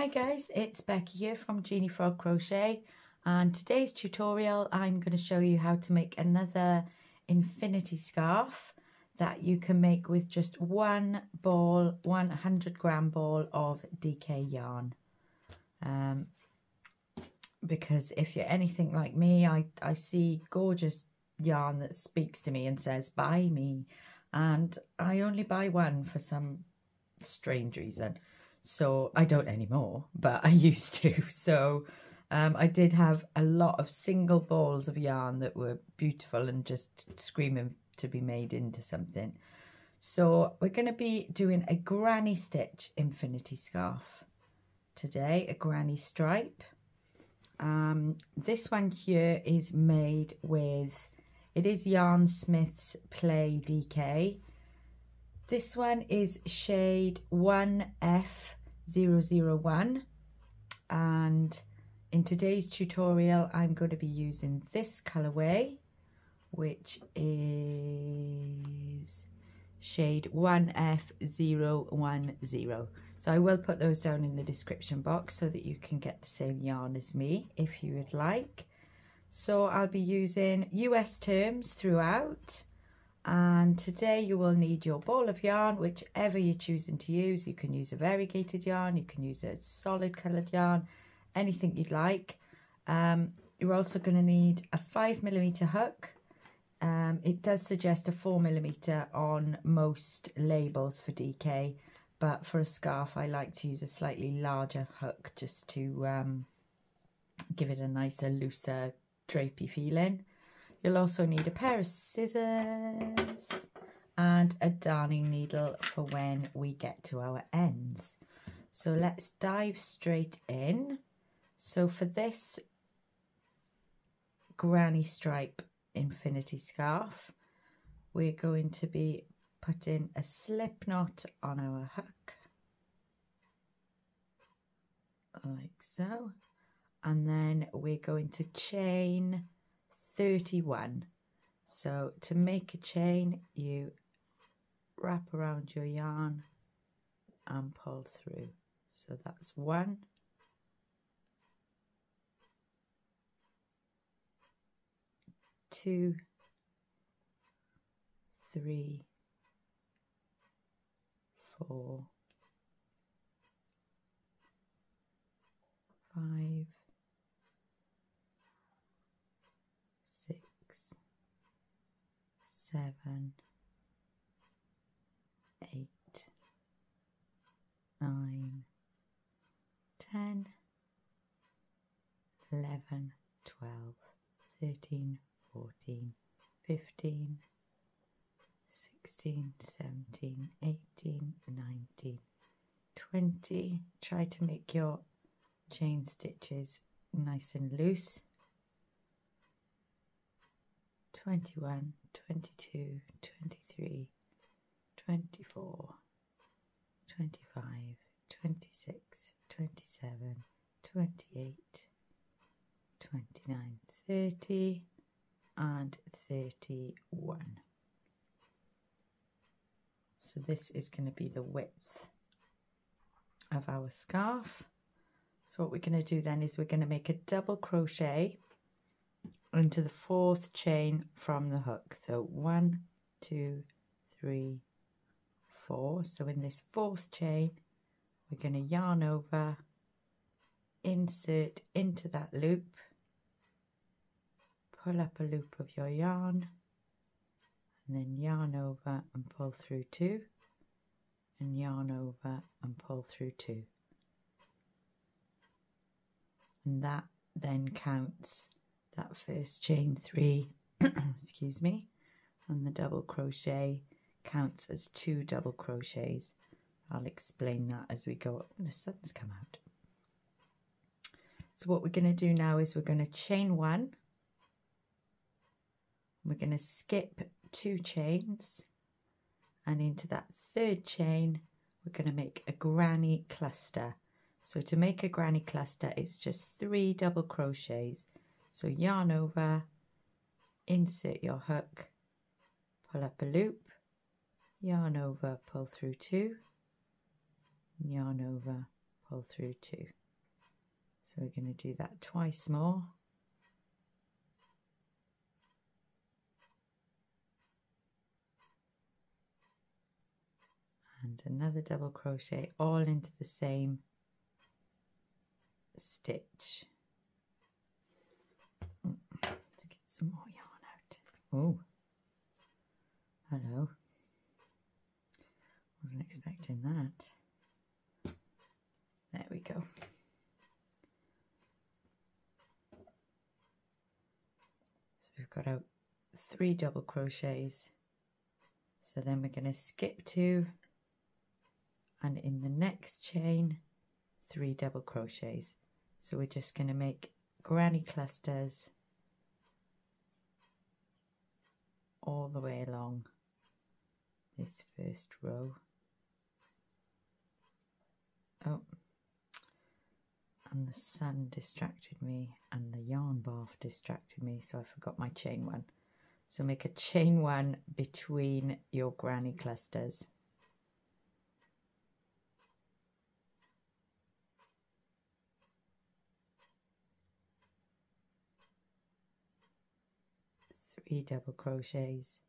Hi guys, it's Becky here from Genie Frog Crochet, and today's tutorial I'm going to show you how to make another infinity scarf that you can make with just one ball, 100-gram ball of DK yarn. Because if you're anything like me, I see gorgeous yarn that speaks to me and says buy me, and I only buy one for some strange reason. So I don't anymore, but I used to. So I did have a lot of single balls of yarn that were beautiful and just screaming to be made into something. So we're going to be doing a granny stitch infinity scarf today, a granny stripe. This one here is made with, it is Yarnsmiths Play DK. This one is shade 1F001, and in today's tutorial I'm going to be using this colourway, which is shade 1F010. So I will put those down in the description box so that you can get the same yarn as me if you would like. So I'll be using US terms throughout. And today you will need your ball of yarn, whichever you're choosing to use. You can use a variegated yarn, you can use a solid coloured yarn, anything you'd like. You're also going to need a 5mm hook. It does suggest a 4mm on most labels for DK, but for a scarf I like to use a slightly larger hook just to give it a nicer, looser, drapey feeling. You'll also need a pair of scissors and a darning needle for when we get to our ends. So let's dive straight in. So for this granny stripe infinity scarf, we're going to be putting a slip knot on our hook, like so, and then we're going to chain 31. So to make a chain, you wrap around your yarn and pull through. So that's 1, 2, 3, 4, 5, 6, 7, 8, 9, 10, 11, 12, 13, 14, 15, 16, 17, 18, 19, 20. Try to make your chain stitches nice and loose. 21, 22, 23, 24, 25, 26, 27, 28, 29, 30 and 31. So this is going to be the width of our scarf. So what we're going to do then is we're going to make a double crochet into the 4th chain from the hook. So 1, 2, 3, 4. So in this 4th chain, we're going to yarn over, insert into that loop, pull up a loop of your yarn, and then yarn over and pull through 2, and yarn over and pull through 2. And that then counts that first chain 3, excuse me, and the double crochet counts as 2 double crochets. I'll explain that as we go. Oh, the sun's come out. So what we're going to do now is we're going to chain 1. We're going to skip 2 chains, and into that 3rd chain we're going to make a granny cluster. So to make a granny cluster, it's just 3 double crochets. So yarn over, insert your hook, pull up a loop, yarn over, pull through 2, yarn over, pull through 2. So we're going to do that twice more. And another double crochet all into the same stitch. To get some more yarn out. Oh, hello. Wasn't expecting that. There we go. So we've got out 3 double crochets. So then we're going to skip 2, and in the next chain 3 double crochets. So we're just going to make granny clusters all the way along this first row. Oh, and the sun distracted me and the yarn bath distracted me, so I forgot my chain 1. So make a chain 1 between your granny clusters. Three double crochets,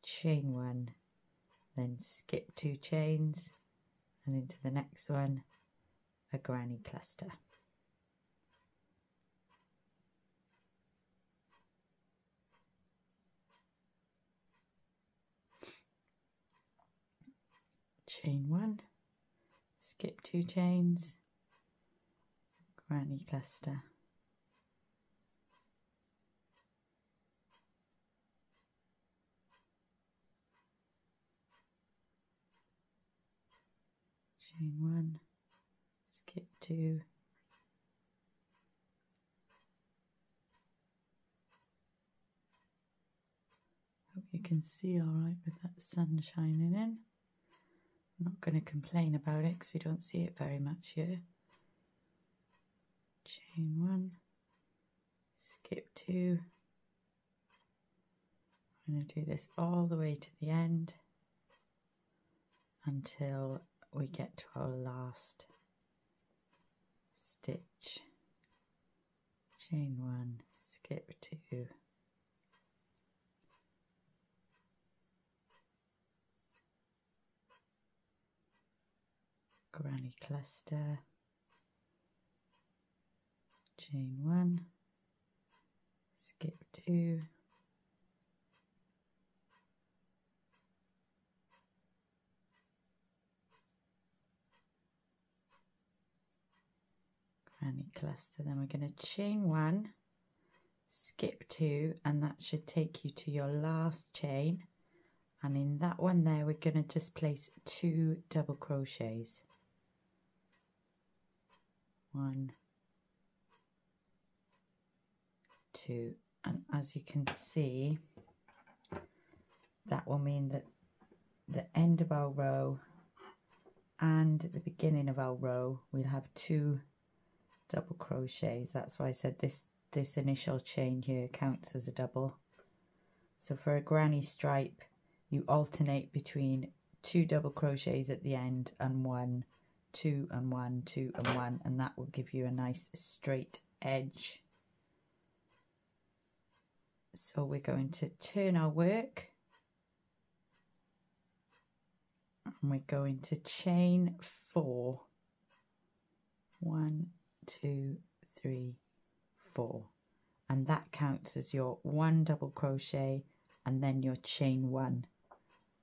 chain 1, then skip 2 chains, and into the next one a granny cluster. Chain 1, skip 2 chains, granny cluster. Chain 1, skip 2, hope you can see all right with that sun shining in. I'm not going to complain about it because we don't see it very much here. Chain 1, skip 2. I'm going to do this all the way to the end until we get to our last stitch. Chain 1, skip 2. Granny cluster, chain 1, skip 2, granny cluster, then we're going to chain 1, skip 2, and that should take you to your last chain, and in that one there we're going to just place 2 double crochets. 1, 2, and as you can see, that will mean that the end of our row and the beginning of our row we'll have 2 double crochets. That's why I said this initial chain here counts as a double. So for a granny stripe you alternate between 2 double crochets at the end and 1, 2 and 1, 2 and 1, and that will give you a nice straight edge. So we're going to turn our work and we're going to chain 4. 1, 2, 3, 4, and that counts as your 1 double crochet and then your chain 1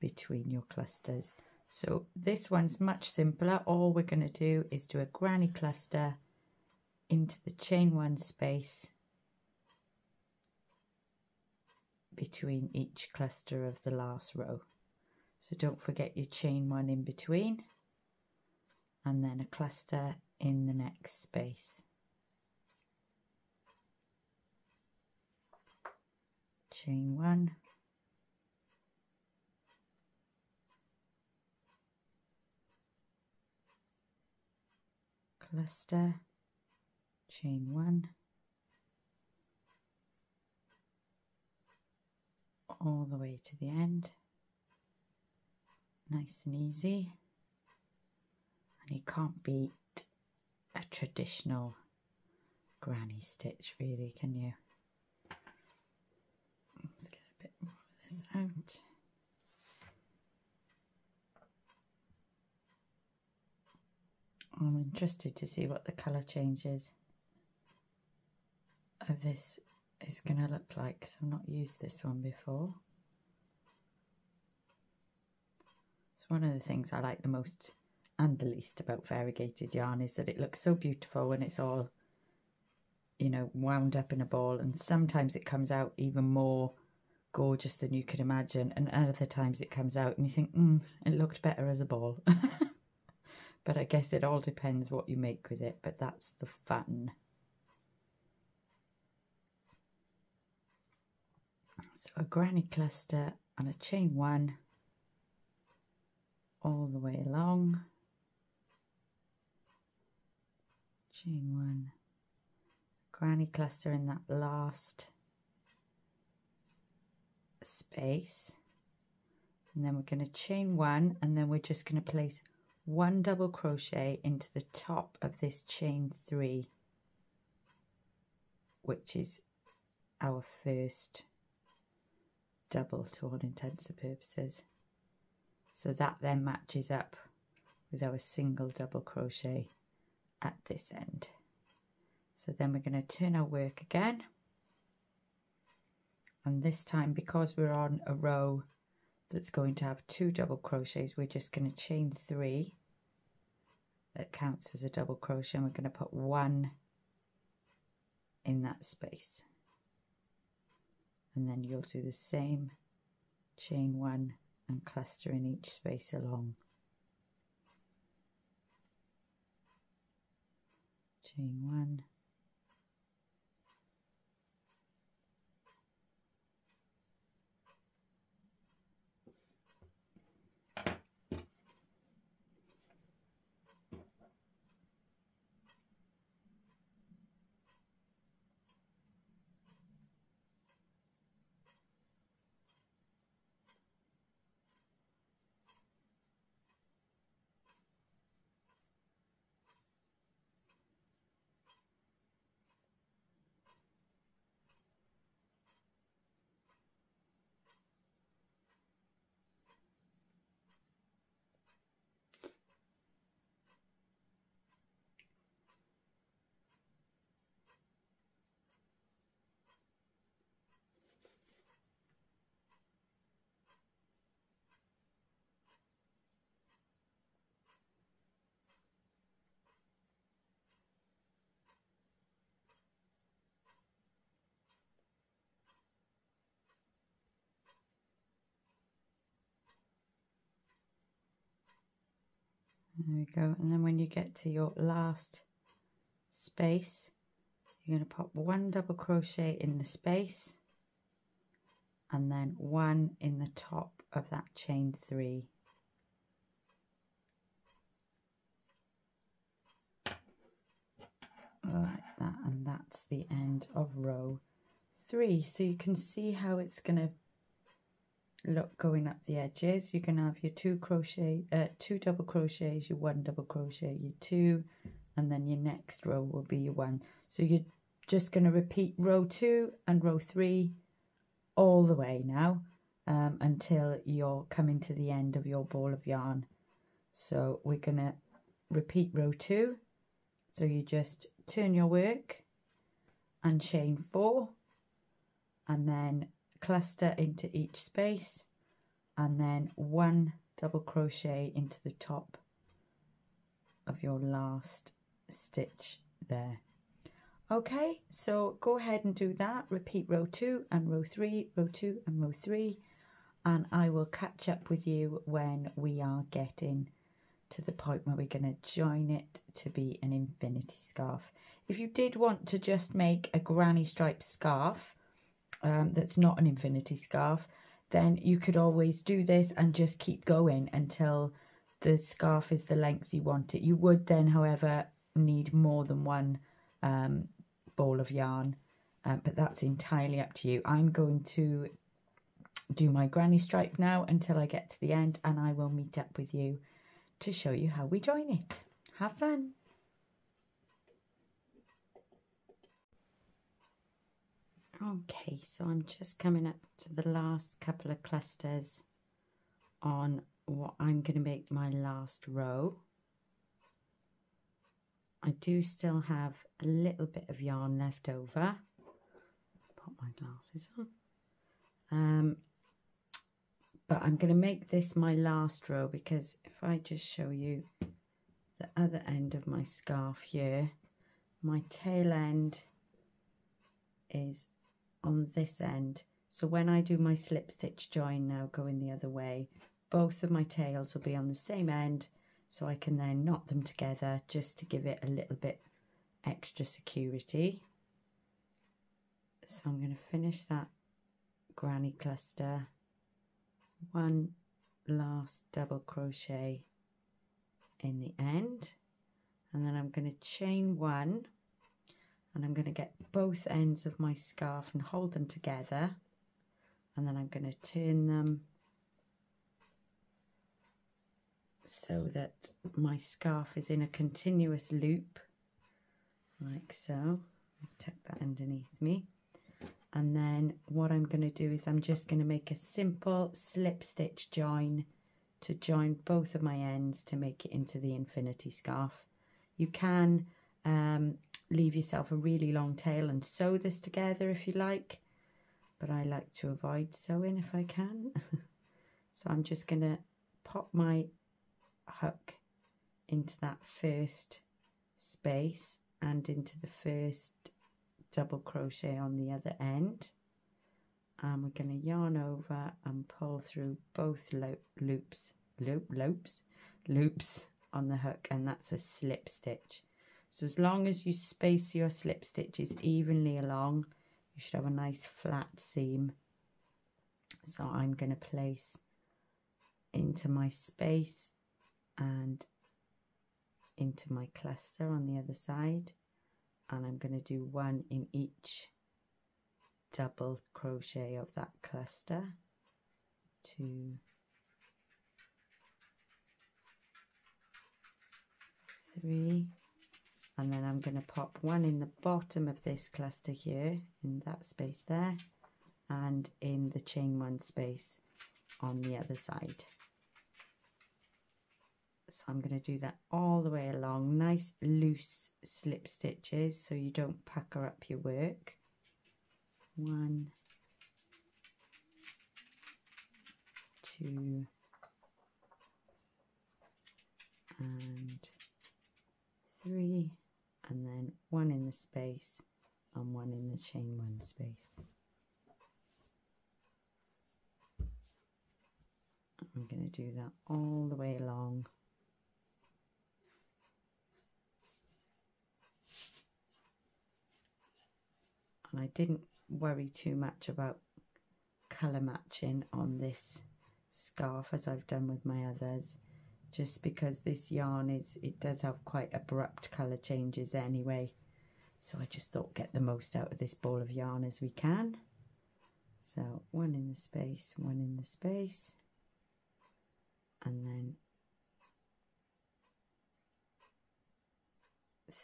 between your clusters. So this one's much simpler. All we're going to do is do a granny cluster into the chain 1 space between each cluster of the last row. So don't forget your chain 1 in between and then a cluster in the next space. Chain 1, cluster, chain 1, all the way to the end. Nice and easy, and you can't beat a traditional granny stitch, really, can you? Let's get a bit more of this out. I'm interested to see what the colour changes of this is going to look like, because I've not used this one before. It's one of the things I like the most and the least about variegated yarn, is that it looks so beautiful when it's all, you know, wound up in a ball, and sometimes it comes out even more gorgeous than you could imagine, and other times it comes out and you think, it looked better as a ball. But I guess it all depends what you make with it, but that's the fun. So a granny cluster and a chain 1 all the way along. Chain 1, granny cluster in that last space, and then we're going to chain 1, and then we're just going to place 1 double crochet into the top of this chain 3, which is our first double to all intents and purposes. So that then matches up with our single double crochet at this end. So then we're going to turn our work again, and this time, because we're on a row that's going to have 2 double crochets, we're just going to chain 3 that counts as a double crochet, and we're going to put 1 in that space, and then you'll do the same, chain 1 and cluster in each space along. Chain 1, there we go. And then when you get to your last space, you're going to pop 1 double crochet in the space, and then 1 in the top of that chain 3. Like that, and that's the end of row 3. So you can see how it's going to look going up the edges. You're going to have your 2 double crochets, your 1 double crochet, your 2, and then your next row will be your 1. So you're just going to repeat row 2 and row 3 all the way now, until you're coming to the end of your ball of yarn. So we're going to repeat row 2. So you just turn your work and chain 4, and then cluster into each space, and then 1 double crochet into the top of your last stitch there. Okay, so go ahead and do that. Repeat row 2 and row 3, row 2 and row 3, and I will catch up with you when we are getting to the point where we're going to join it to be an infinity scarf. If you did want to just make a granny stripe scarf that's not an infinity scarf, then you could always do this and just keep going until the scarf is the length you want it. You would then, however, need more than 1 ball of yarn, but that's entirely up to you. I'm going to do my granny stripe now until I get to the end, and I will meet up with you to show you how we join it. Have fun! Okay, so I'm just coming up to the last couple of clusters on what I'm going to make my last row. I do still have a little bit of yarn left over. Put my glasses on. But I'm going to make this my last row, because if I just show you the other end of my scarf here, my tail end is on this end. So when I do my slip stitch join now going the other way, both of my tails will be on the same end, so I can then knot them together just to give it a little bit extra security. So I'm going to finish that granny cluster, one last double crochet in the end, and then I'm going to chain one, and I'm going to get both ends of my scarf and hold them together, and then I'm going to turn them so that my scarf is in a continuous loop, like so. Tuck that underneath me, and then what I'm going to do is I'm just going to make a simple slip stitch join to join both of my ends to make it into the infinity scarf. You can leave yourself a really long tail and sew this together if you like, but I like to avoid sewing if I can. So I'm just going to pop my hook into that first space and into the first double crochet on the other end, and we're going to yarn over and pull through both loops on the hook, and that's a slip stitch. So as long as you space your slip stitches evenly along, you should have a nice flat seam. So I'm going to place into my space and into my cluster on the other side, and I'm going to do one in each double crochet of that cluster. 2, 3, and then I'm going to pop one in the bottom of this cluster here, in that space there, and in the chain one space on the other side. So I'm going to do that all the way along, nice loose slip stitches so you don't pucker up your work. 1, 2, and 3, and then one in the space and one in the chain one space. I'm going to do that all the way along. And I didn't worry too much about colour matching on this scarf as I've done with my others, just because this yarn it does have quite abrupt colour changes anyway. So I just thought get the most out of this ball of yarn as we can. So one in the space, one in the space, and then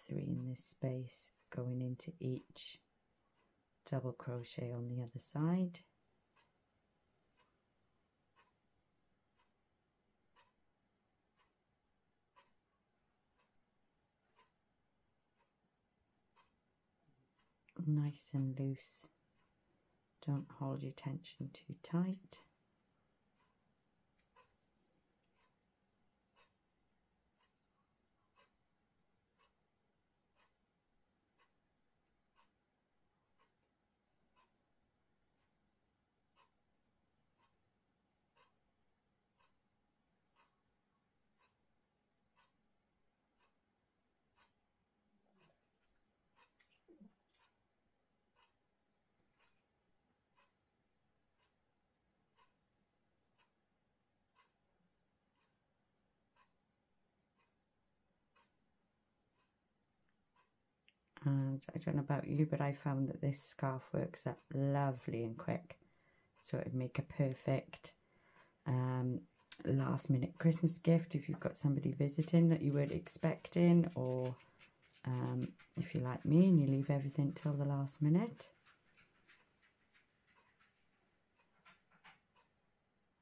3 in this space, going into each double crochet on the other side. Nice and loose, don't hold your tension too tight. And I don't know about you, but I found that this scarf works up lovely and quick, so it would make a perfect last minute Christmas gift if you've got somebody visiting that you weren't expecting, or if you're like me and you leave everything till the last minute.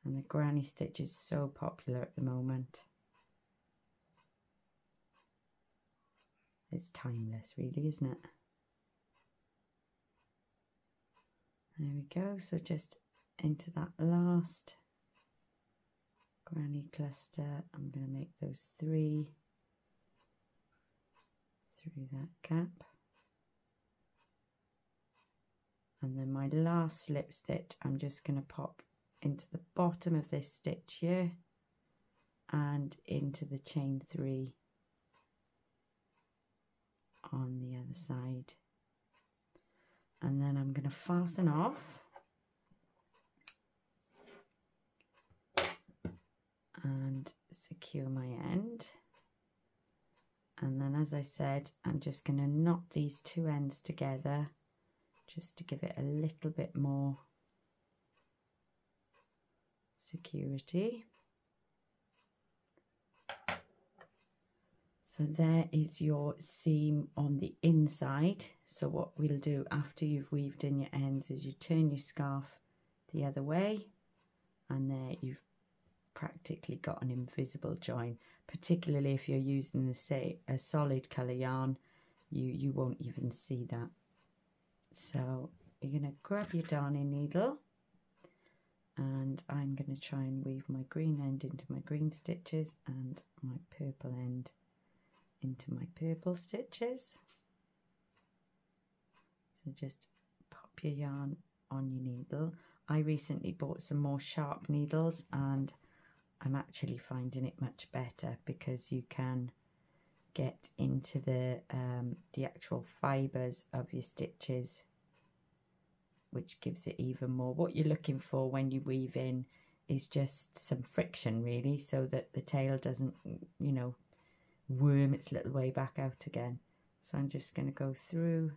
And the granny stitch is so popular at the moment. It's timeless, really, isn't it? There we go. So just into that last granny cluster, I'm going to make those 3 through that gap. And then my last slip stitch, I'm just going to pop into the bottom of this stitch here and into the chain 3 on the other side. And then I'm going to fasten off and secure my end. And then, as I said, I'm just going to knot these 2 ends together just to give it a little bit more security. So there is your seam on the inside. So what we'll do after you've weaved in your ends is you turn your scarf the other way, and there you've practically got an invisible join. Particularly if you're using a solid colour yarn, you won't even see that. So you're going to grab your darning needle, and I'm going to try and weave my green end into my green stitches and my purple end into my purple stitches. So just pop your yarn on your needle. I recently bought some more sharp needles, and I'm actually finding it much better because you can get into the actual fibres of your stitches, which gives it even more. What you're looking for when you weave in is just some friction, really, so that the tail doesn't, you know, worm its little way back out again. So I'm just going to go through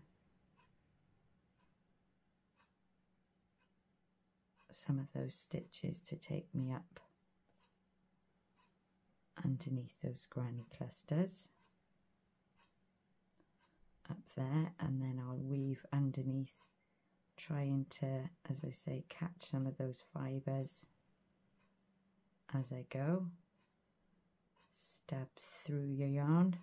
some of those stitches to take me up underneath those granny clusters up there, and then I'll weave underneath, trying to, as I say, catch some of those fibres as I go. Stab through your yarn.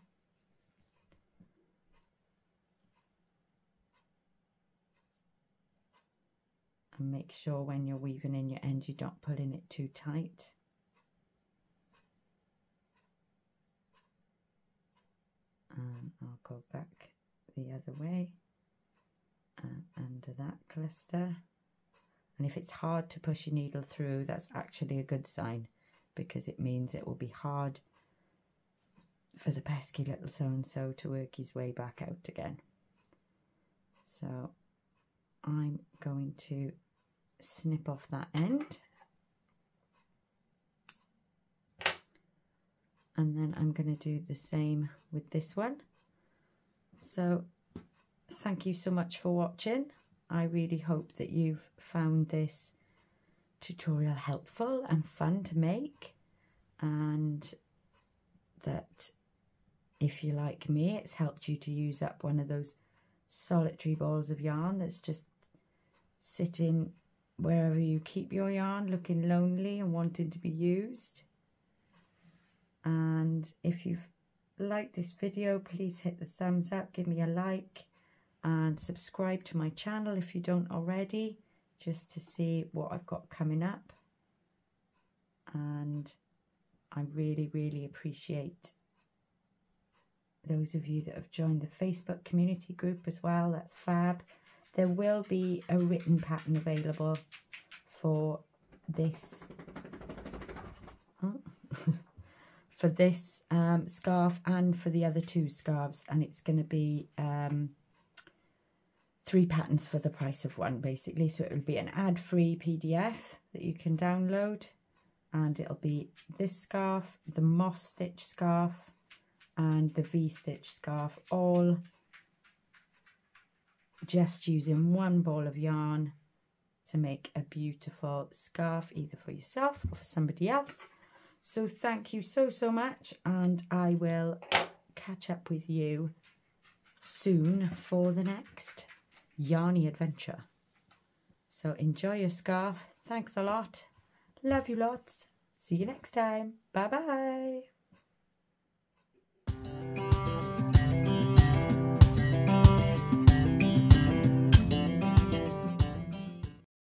And make sure when you're weaving in your end you're not pulling it too tight. And I'll go back the other way and under that cluster. And if it's hard to push your needle through, that's actually a good sign, because it means it will be hard for the pesky little so-and-so to work his way back out again. So I'm going to snip off that end, and then I'm going to do the same with this one. So thank you so much for watching. I really hope that you've found this tutorial helpful and fun to make, and that if you're like me, it's helped you to use up one of those solitary balls of yarn that's just sitting wherever you keep your yarn, looking lonely and wanting to be used. And if you've liked this video, please hit the thumbs up, give me a like, and subscribe to my channel if you don't already, just to see what I've got coming up. And I really, really appreciate those of you that have joined the Facebook community group as well. That's fab. There will be a written pattern available for this for this scarf and for the other 2 scarves, and it's going to be 3 patterns for the price of 1, basically. So it will be an ad-free PDF that you can download, and it'll be this scarf, the moss stitch scarf, and the V-stitch scarf, all just using 1 ball of yarn to make a beautiful scarf, either for yourself or for somebody else. So thank you so much, and I will catch up with you soon for the next yarny adventure. So enjoy your scarf. Thanks a lot. Love you lots. See you next time. Bye bye.